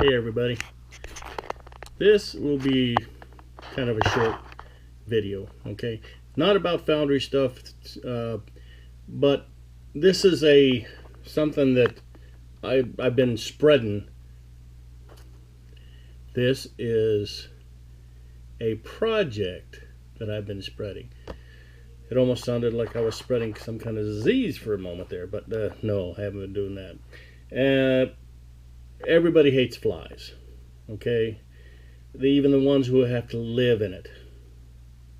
Hey everybody, this will be kind of a short video, okay? Not about foundry stuff, but this is something that I've been spreading. This is a project that I've been spreading. It almost sounded like I was spreading some kind of disease for a moment there, but no, I haven't been doing that. Everybody hates flies, okay? Even the ones who have to live in it,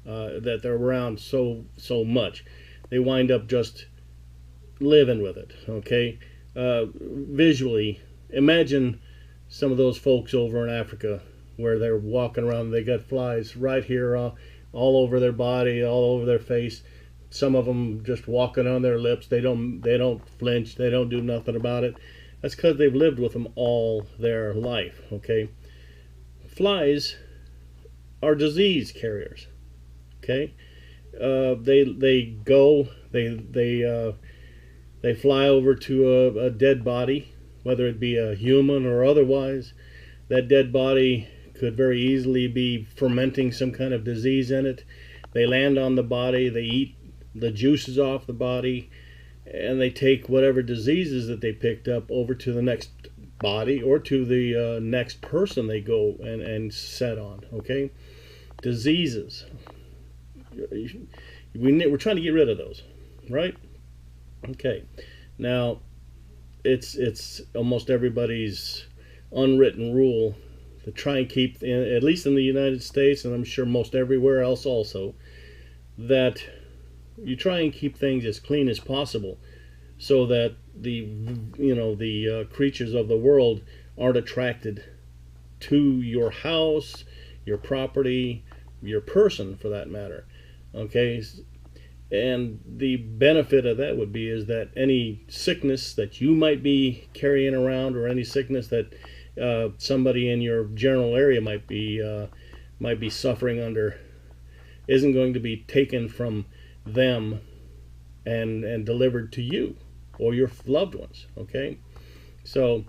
that they're around so much, they wind up just living with it, okay? Visually, imagine some of those folks over in Africa where they're walking around, they got flies right here all over their body, all over their face. Some of them just walking on their lips. They don't flinch. They don't do nothing about it. That's because they've lived with them all their life, okay? Flies are disease carriers, okay? They fly over to a dead body, whether it be a human or otherwise. That dead body could very easily be fermenting some kind of disease in it. They land on the body, they eat the juices off the body, and they take whatever diseases that they picked up over to the next body or to the next person they go and set on, okay? Diseases. We're trying to get rid of those, right? Okay. Now, it's almost everybody's unwritten rule to try and keep, at least in the United States, and I'm sure most everywhere else also, that you try and keep things as clean as possible so that the creatures of the world aren't attracted to your house, your property, your person for that matter, okay? And the benefit of that would be is that any sickness that you might be carrying around, or any sickness that somebody in your general area might be suffering under, isn't going to be taken from them and delivered to you or your loved ones, okay? So,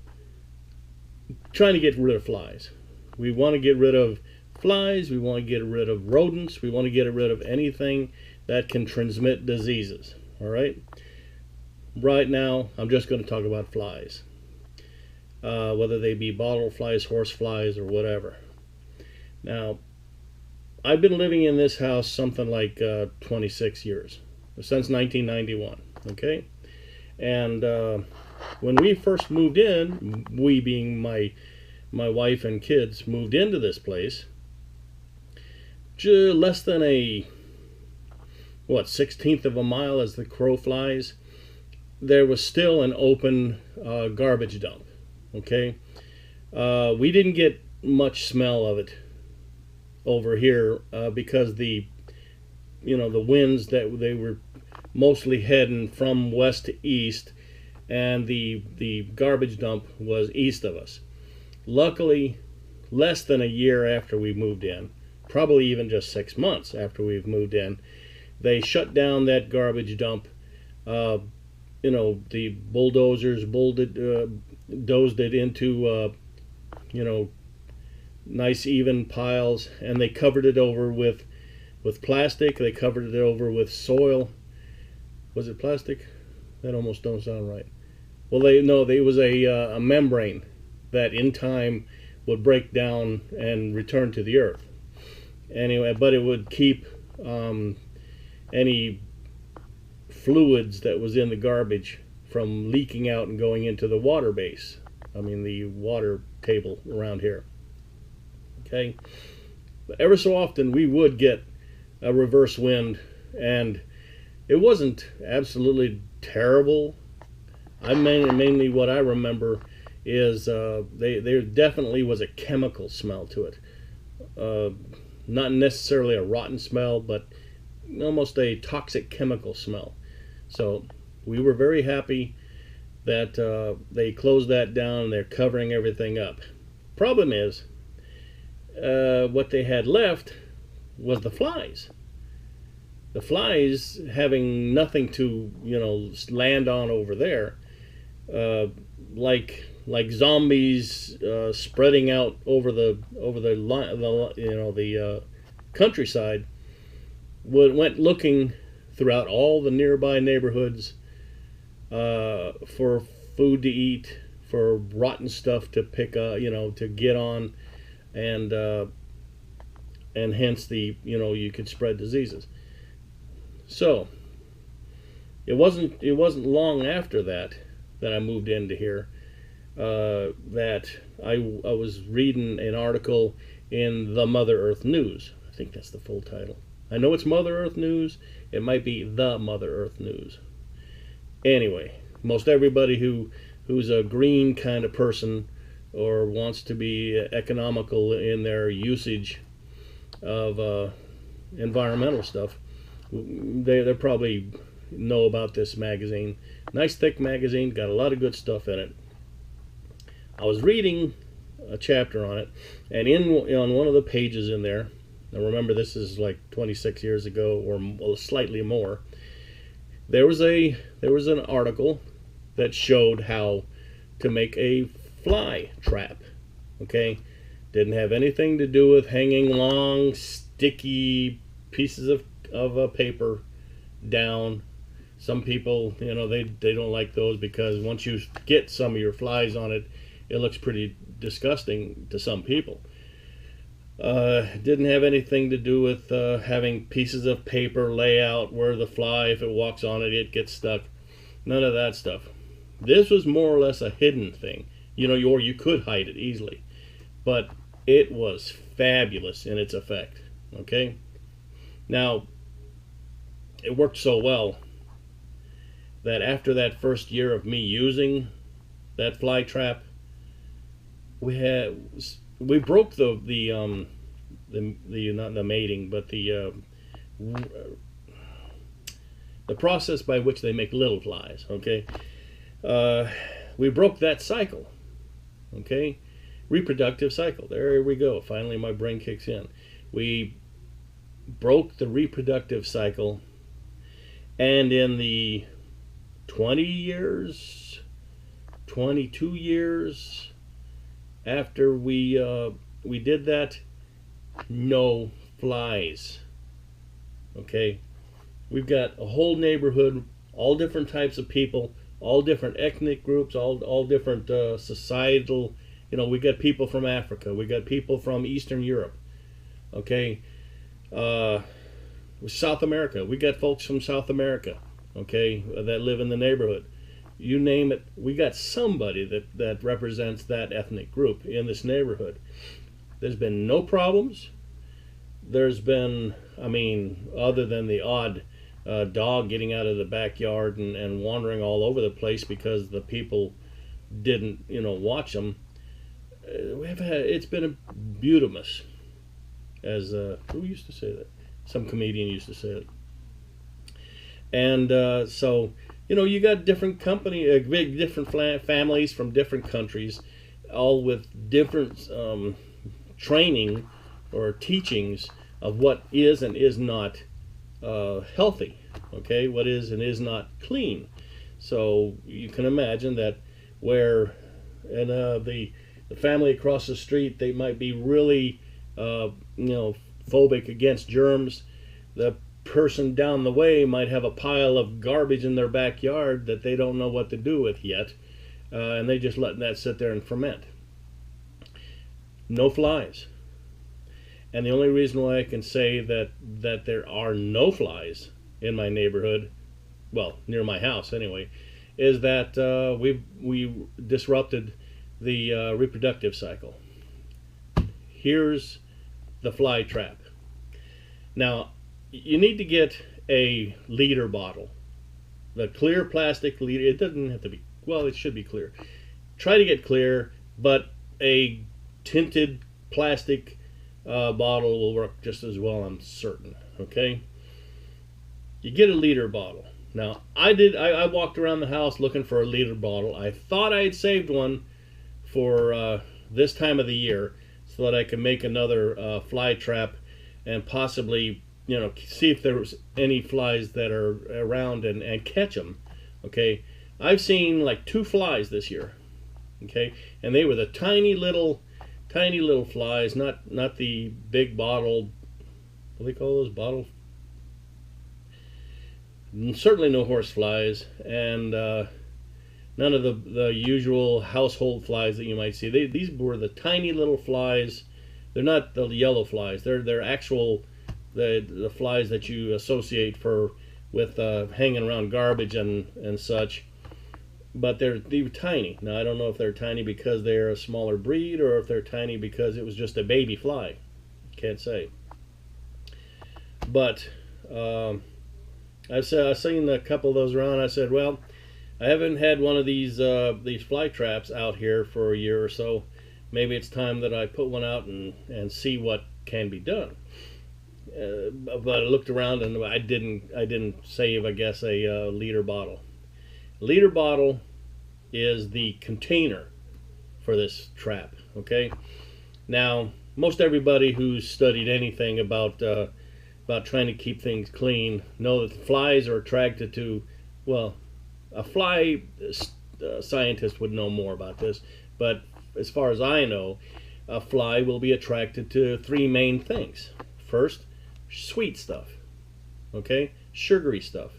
trying to get rid of flies. We want to get rid of flies, we want to get rid of rodents, we want to get rid of anything that can transmit diseases, all right? Right now, I'm just going to talk about flies, whether they be bottle flies, horse flies, or whatever. Now, I've been living in this house something like 26 years, since 1991, okay? And when we first moved in, we being my wife and kids, moved into this place, less than a 1/16 of a mile as the crow flies, there was still an open garbage dump, okay? We didn't get much smell of it over here because the winds that they were mostly heading from west to east, and the garbage dump was east of us. Luckily, less than a year after we moved in, probably even just 6 months after we've moved in, they shut down that garbage dump. The bulldozers dozed it into nice even piles, and they covered it over with plastic. They covered it over with soil. Was it plastic? That almost don't sound right. Well, it was a membrane that in time would break down and return to the earth. Anyway, but it would keep any fluids that was in the garbage from leaking out and going into the water base. I mean, the water table around here. Okay? But ever so often we would get a reverse wind, and it wasn't absolutely terrible. Mainly what I remember is there definitely was a chemical smell to it. Not necessarily a rotten smell, but almost a toxic chemical smell. So we were very happy that they closed that down and they're covering everything up. Problem is, what they had left was the flies. The flies, having nothing to land on over there, like like zombies spreading out over the countryside. Went looking throughout all the nearby neighborhoods for food to eat, for rotten stuff to pick up, to get on, and hence you could spread diseases. So it wasn't long after that I moved into here that I was reading an article in the Mother Earth News. I think that's the full title. I know it's Mother Earth News. It might be the Mother Earth News. Anyway, most everybody who's a green kind of person or wants to be economical in their usage of environmental stuff, they probably know about this magazine. Nice thick magazine, got a lot of good stuff in it. I was reading a chapter on it, and on one of the pages in there, now remember this is like 26 years ago or slightly more, there was an article that showed how to make a fly trap. Okay, didn't have anything to do with hanging long sticky pieces of paper down. Some people, they don't like those because once you get some of your flies on it, it looks pretty disgusting to some people. Didn't have anything to do with having pieces of paper lay out where the fly, if it walks on it, it gets stuck. None of that stuff. This was more or less a hidden thing, or you could hide it easily, but it was fabulous in its effect. Okay, now it worked so well that after that first year of me using that fly trap, we broke the not the mating, but the process by which they make little flies. Okay, we broke that cycle. Okay, reproductive cycle. There we go. Finally, my brain kicks in. We broke the reproductive cycle, and in the 22 years after we did that, no flies. Okay, we've got a whole neighborhood, all different types of people, all different ethnic groups, all different societal. We got people from Africa, we got people from Eastern Europe. Okay, South America, we got folks from South America. Okay, that live in the neighborhood. You name it, we got somebody that represents that ethnic group in this neighborhood. There's been no problems. There's been, other than the odd dog getting out of the backyard and wandering all over the place because the people didn't, watch them. It's been a beautimus, as who used to say that? Some comedian used to say it. And so, you got different different families from different countries, all with different training or teachings of what is and is not healthy. Okay, what is and is not clean. So you can imagine that where the family across the street, they might be really phobic against germs. The person down the way might have a pile of garbage in their backyard that they don't know what to do with yet, and they just letting that sit there and ferment. No flies. And the only reason why I can say that there are no flies in my neighborhood, well, near my house anyway, is that we disrupted the reproductive cycle. Here's the fly trap. Now, you need to get a liter bottle. The clear plastic liter, it doesn't have to be, well, it should be clear. Try to get clear, but a tinted plastic bottle will work just as well, I'm certain. Okay? You get a liter bottle. Now, I walked around the house looking for a liter bottle. I thought I had saved one for this time of the year so that I could make another fly trap and possibly, see if there was any flies that are around and catch them. Okay, I've seen like 2 flies this year. Okay, and they were the tiny little flies, not the big bottle. What do they call those, bottle? Certainly no horse flies, and none of the usual household flies that you might see. These were the tiny little flies. They're not the yellow flies. They're actual the flies that you associate with hanging around garbage and such. But they were tiny. Now I don't know if they're tiny because they're a smaller breed or if they're tiny because it was just a baby fly. Can't say. But I've seen a couple of those around. I said, well, I haven't had one of these fly traps out here for a year or so. Maybe it's time that I put one out and see what can be done. But I looked around and I didn't save, I guess, a liter bottle. Liter bottle is the container for this trap. Okay. Now, most everybody who's studied anything about trying to keep things clean know that flies are attracted to, well, a fly scientist would know more about this, but as far as I know, a fly will be attracted to three main things. First, sweet stuff. Okay, sugary stuff.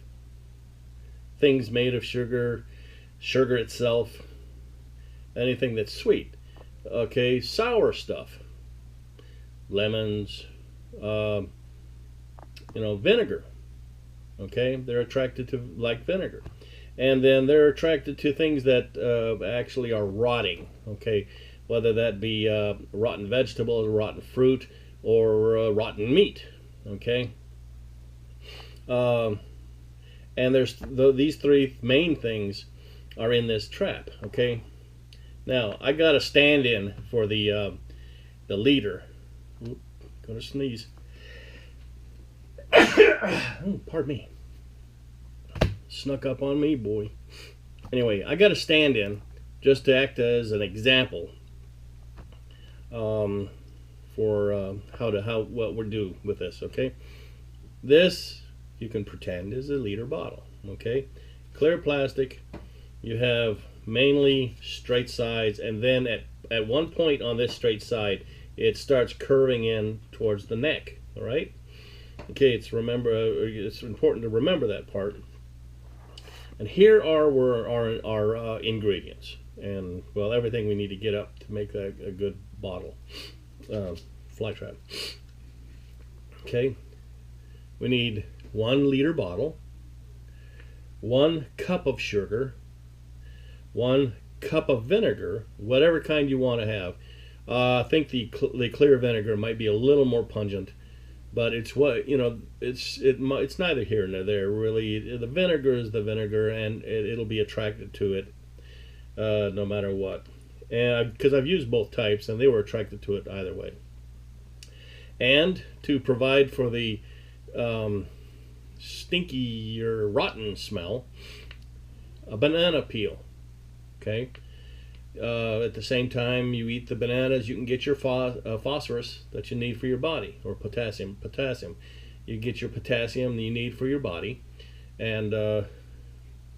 Things made of sugar, sugar itself, anything that's sweet. Okay, sour stuff. Lemons, vinegar. Okay, they're attracted to like vinegar. And then they're attracted to things that actually are rotting. Okay, whether that be rotten vegetables, rotten fruit, or rotten meat. Okay. And there's these three main things are in this trap. Okay. Now I got a stand-in for the leader. Oop, gonna sneeze. Oh, pardon me. Snuck up on me, boy. Anyway, I got a stand-in just to act as an example for what we're doing with this. Okay. This you can pretend is a liter bottle. Okay, clear plastic. You have mainly straight sides, and then at one point on this straight side it starts curving in towards the neck. All right. Okay, it's important to remember that part. And here are our ingredients, and well, everything we need to get up to make that a good bottle fly trap. Okay, we need 1 liter bottle, 1 cup of sugar, 1 cup of vinegar, whatever kind you want to have. I think the clear vinegar might be a little more pungent, but it's it's neither here nor there really. The vinegar is the vinegar, and it'll be attracted to it no matter what. And because I've used both types, and they were attracted to it either way. And to provide for the stinky or rotten smell, a banana peel. Okay. At the same time you eat the bananas, you can get your phosphorus that you need for your body, or potassium. You get your potassium that you need for your body, and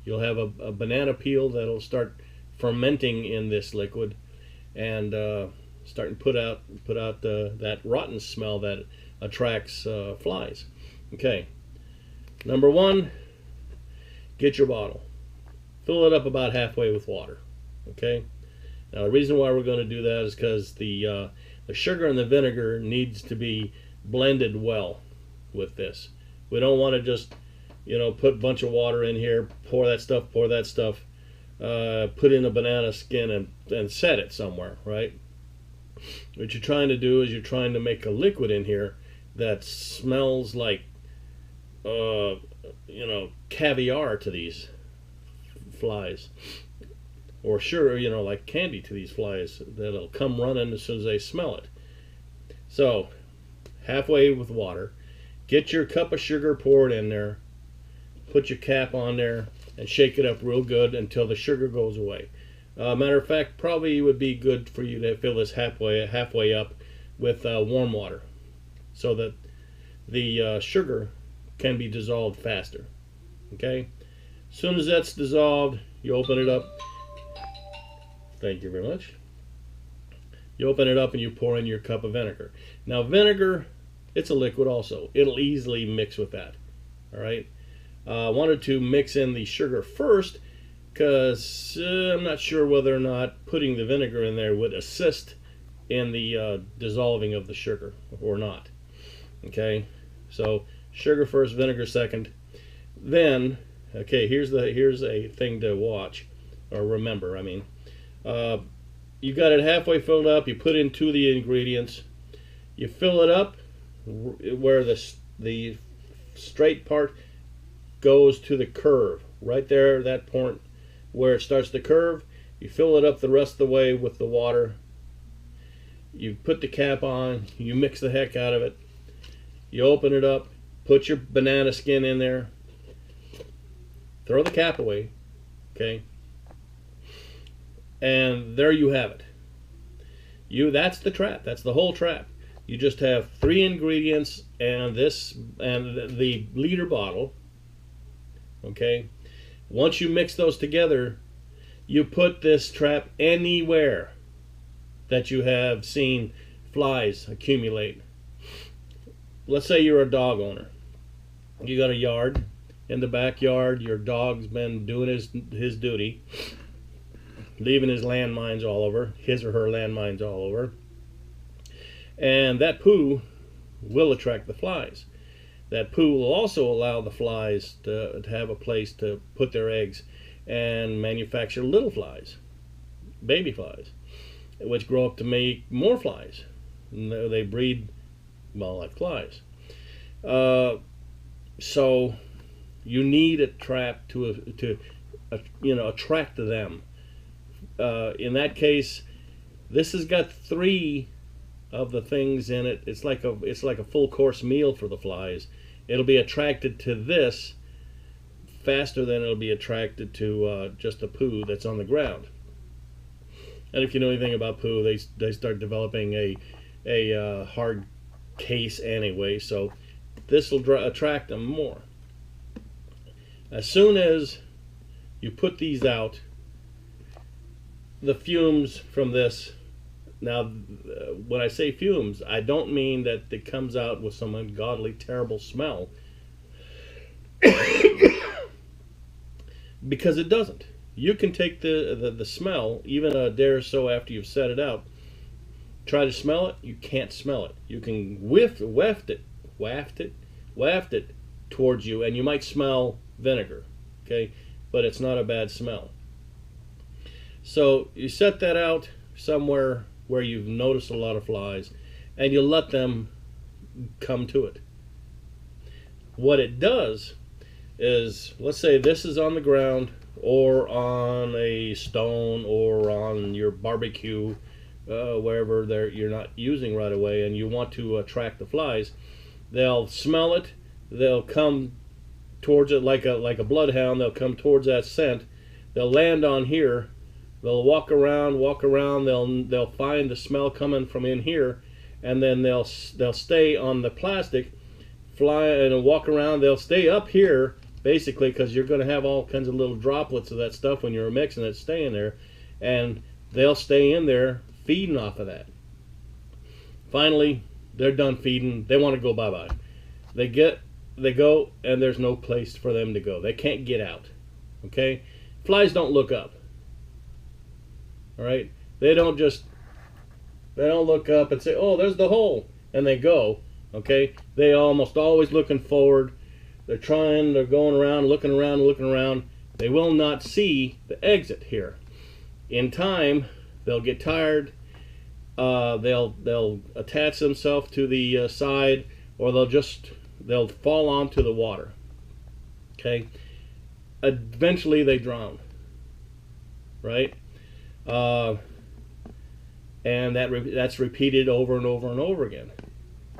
you'll have a banana peel that'll start fermenting in this liquid, and starting to put out that rotten smell that attracts flies. Okay. Number 1, get your bottle, fill it up about halfway with water. Okay. Now the reason why we're going to do that is because the sugar and the vinegar needs to be blended well with this. We don't want to just put a bunch of water in here, pour that stuff, put in a banana skin and set it somewhere, right? What you're trying to do is you're trying to make a liquid in here that smells like caviar to these flies. Or sure, like candy to these flies that'll come running as soon as they smell it. So, halfway with water, get your cup of sugar poured in there, put your cap on there, and shake it up real good until the sugar goes away. Matter of fact, probably would be good for you to fill this halfway up with warm water, so that the sugar can be dissolved faster. Okay, as soon as that's dissolved, you open it up. Thank you very much. You open it up and you pour in your cup of vinegar. Now vinegar, it's a liquid also. It'll easily mix with that. All right. I wanted to mix in the sugar first because I'm not sure whether or not putting the vinegar in there would assist in the dissolving of the sugar or not. Okay. So sugar first, vinegar second. Then, okay, here's a thing to watch or remember. I mean, you got it halfway filled up. You put in 2 of the ingredients. You fill it up where the straight part goes to the curve. Right there, that point where it starts to curve. You fill it up the rest of the way with the water. You put the cap on. You mix the heck out of it. You open it up. Put your banana skin in there. Throw the cap away. Okay. And there you have it. That's the trap. That's the whole trap. You just have 3 ingredients and the liter bottle. Okay. Once you mix those together, you put this trap anywhere that you have seen flies accumulate. Let's say you're a dog owner. You got a yard. In the backyard, your dog's been doing his duty, leaving his landmines all over, his or her landmines all over. And that poo will attract the flies. That poo will also allow the flies to have a place to put their eggs and manufacture little flies, baby flies, which grow up to make more flies. And they breed, well, like flies. So you need a trap to attract them. In that case, this has got 3 of the things in it. It's like a full course meal for the flies. It'll be attracted to this faster than it'll be attracted to just the poo that's on the ground. And if you know anything about poo, they start developing a hard case anyway. So this will attract them more. As soon as you put these out, the fumes from this, now when I say fumes, I don't mean that it comes out with some ungodly terrible smell, because it doesn't. You can take the smell even a day or so after you've set it out, try to smell it, you can't smell it. You can waft it towards you, and you might smell vinegar, okay, but it's not a bad smell. So you set that out somewhere where you've noticed a lot of flies, and you let them come to it. What it does is, let's say this is on the ground or on a stone or on your barbecue, wherever you're not using right away, and you want to attract the flies. They'll smell it. They'll come towards it like a bloodhound. They'll come towards that scent. They'll land on here. They'll walk around. They'll find the smell coming from in here, and then they'll stay on the plastic, fly and walk around. They'll stay up here basically because you're going to have all kinds of little droplets of that stuff when you're mixing it staying there, and they'll stay in there feeding off of that. Finally, they're done feeding. They want to go bye-bye. They go, and there's no place for them to go. They can't get out. Okay? Flies don't look up. All right? They don't look up and say, "Oh, there's the hole," and they go. Okay? They almost always looking forward. They're going around, looking around. They will not see the exit here. In time, they'll get tired. They'll attach themselves to the side, or they'll fall onto the water. Okay, eventually they drown. Right, and that's repeated over and over and over again.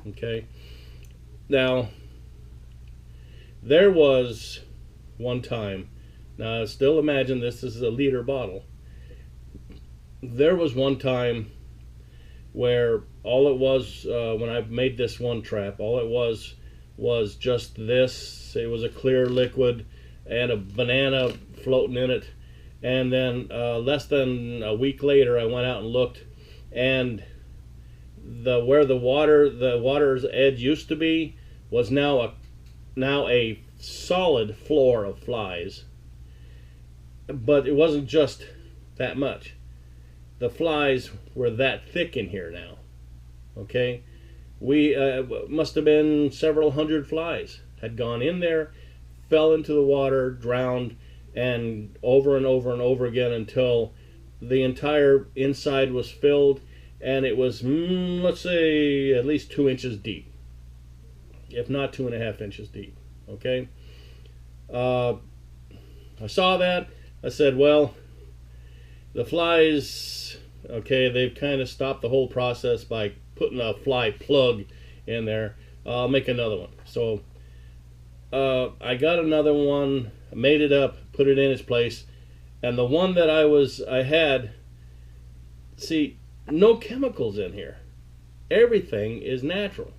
Okay, now there was one time. Now still imagine this is a liter bottle. There was one time where all it was, when I made this one trap, all it was just this. It was a clear liquid and a banana floating in it, And then less than a week later, I went out and looked, and where the water's edge used to be was now a solid floor of flies. But it wasn't just that much. The flies were that thick in here now. Okay, we must have been several hundred flies had gone in there, fell into the water, drowned, and over and over and over again until the entire inside was filled, and it was, let's say, at least 2 inches deep, if not 2.5 inches deep. Okay, I saw that. I said, well, the flies, okay, they've kind of stopped the whole process by putting a fly plug in there. I'll make another one. So I got another one, made it up, put it in its place, and the one that I had, see, no chemicals in here. Everything is natural.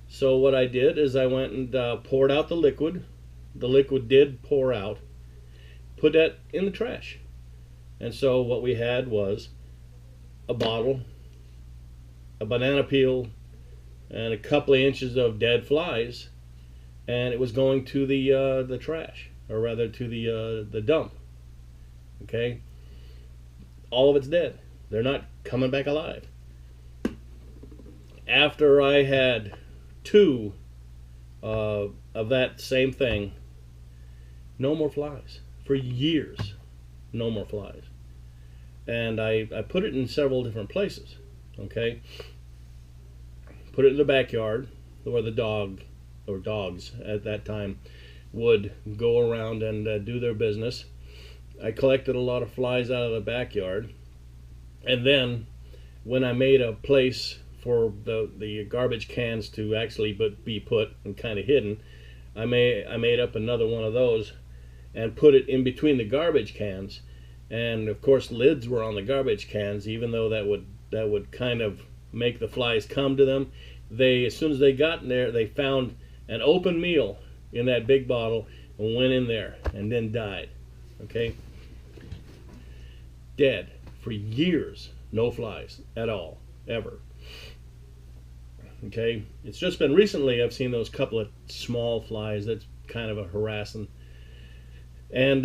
So what I did is I went and poured out the liquid. The liquid did pour out. Put that in the trash. And so what we had was a bottle, a banana peel, and a couple of inches of dead flies, and it was going to the trash, or rather to the dump. Okay, all of it's dead. They're not coming back alive. After I had 2 of that same thing, no more flies for years. No more flies. And I put it in several different places. Okay, put it in the backyard where the dogs at that time would go around and do their business. I collected a lot of flies out of the backyard, and then when I made a place for the garbage cans to actually be put and kind of hidden, I made up another one of those and put it in between the garbage cans. And of course lids were on the garbage cans, even though that would kind of make the flies come to them. As soon as they got in there, they found an open meal in that big bottle and went in there and then died. Okay, dead for years. No flies at all, ever. Okay, it's just been recently I've seen those couple of small flies that's kind of a harassing. And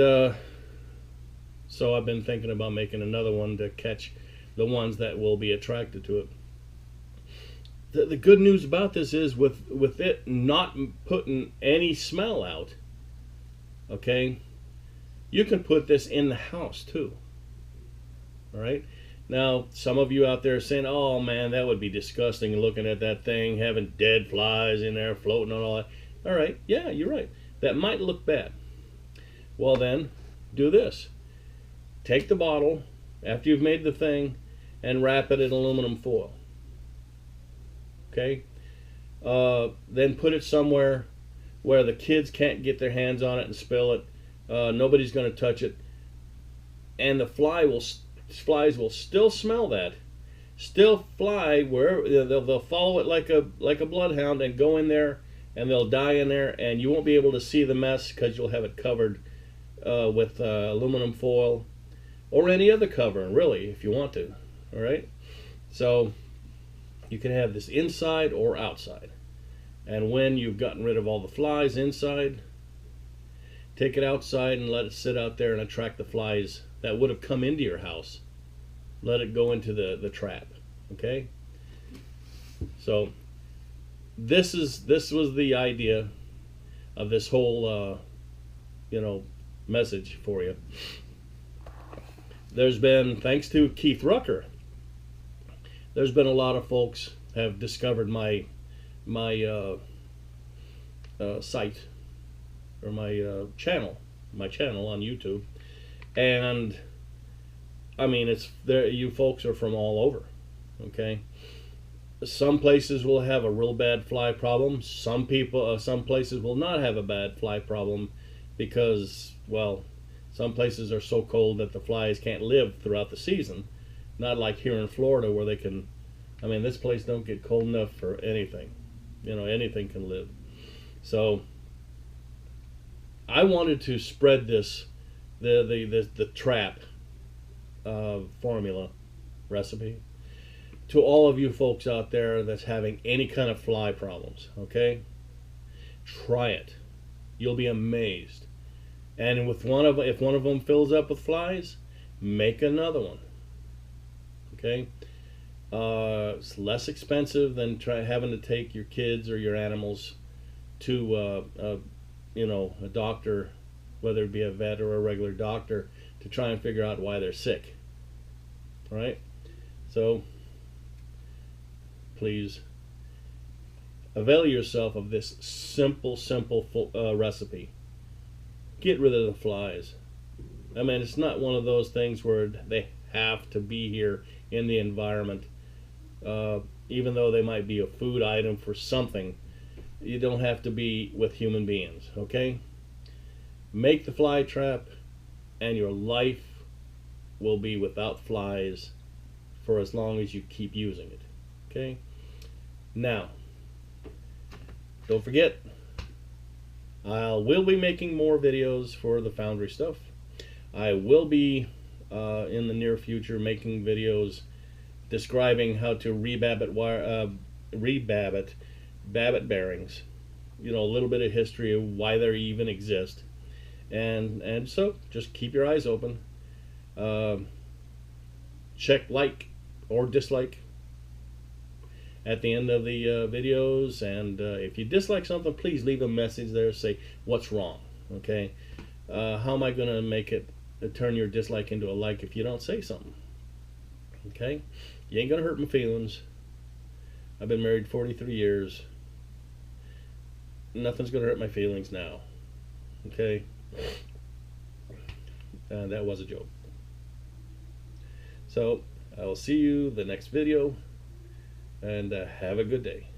so I've been thinking about making another one to catch the ones that will be attracted to it. The good news about this is with it not putting any smell out, okay, you can put this in the house too. All right. Now, some of you out there are saying, oh man, that would be disgusting looking at that thing, having dead flies in there floating and all that. All right, yeah, you're right. That might look bad. Well then, do this. Take the bottle, after you've made the thing, and wrap it in aluminum foil. Okay? Then put it somewhere where the kids can't get their hands on it and spill it. Nobody's going to touch it. And the flies will still smell that, still fly wherever. They'll follow it like a bloodhound and go in there, and they'll die in there, and you won't be able to see the mess because you'll have it covered with aluminum foil or any other cover, really, if you want to. All right, so you can have this inside or outside, and when you've gotten rid of all the flies inside, take it outside and let it sit out there and attract the flies that would have come into your house. Let it go into the trap. Okay, so this was the idea of this whole message for you. There's been, thanks to Keith Rucker, there's been a lot of folks have discovered my site, or my channel on YouTube, and I mean, it's there. You folks are from all over. Okay, some places will have a real bad fly problem. Some places will not have a bad fly problem because, well, some places are so cold that the flies can't live throughout the season. Not like here in Florida where they can. I mean, this place don't get cold enough for anything. Anything can live. So I wanted to spread this the trap formula recipe to all of you folks out there that's having any kind of fly problems. Okay, try it. You'll be amazed. And with if one of them fills up with flies, make another one. Okay, it's less expensive than having to take your kids or your animals to a doctor, whether it be a vet or a regular doctor, to try and figure out why they're sick. All right, so please avail yourself of this simple recipe. Get rid of the flies. I mean, it's not one of those things where they have to be here in the environment. Even though they might be a food item for something, you don't have to be with human beings. Okay, make the fly trap and your life will be without flies for as long as you keep using it. Okay, now don't forget, I will be making more videos for the Foundry stuff. I will be in the near future making videos describing how to rebabbit babbitt bearings. You know, a little bit of history of why they even exist, and so just keep your eyes open. Check like or dislike at the end of the videos, and if you dislike something, please leave a message there, say what's wrong. Okay, how am I going to make it turn your dislike into a like if you don't say something? Okay, you ain't gonna hurt my feelings. I've been married 43 years. Nothing's gonna hurt my feelings now. Okay, that was a joke. So I will see you the next video, and have a good day.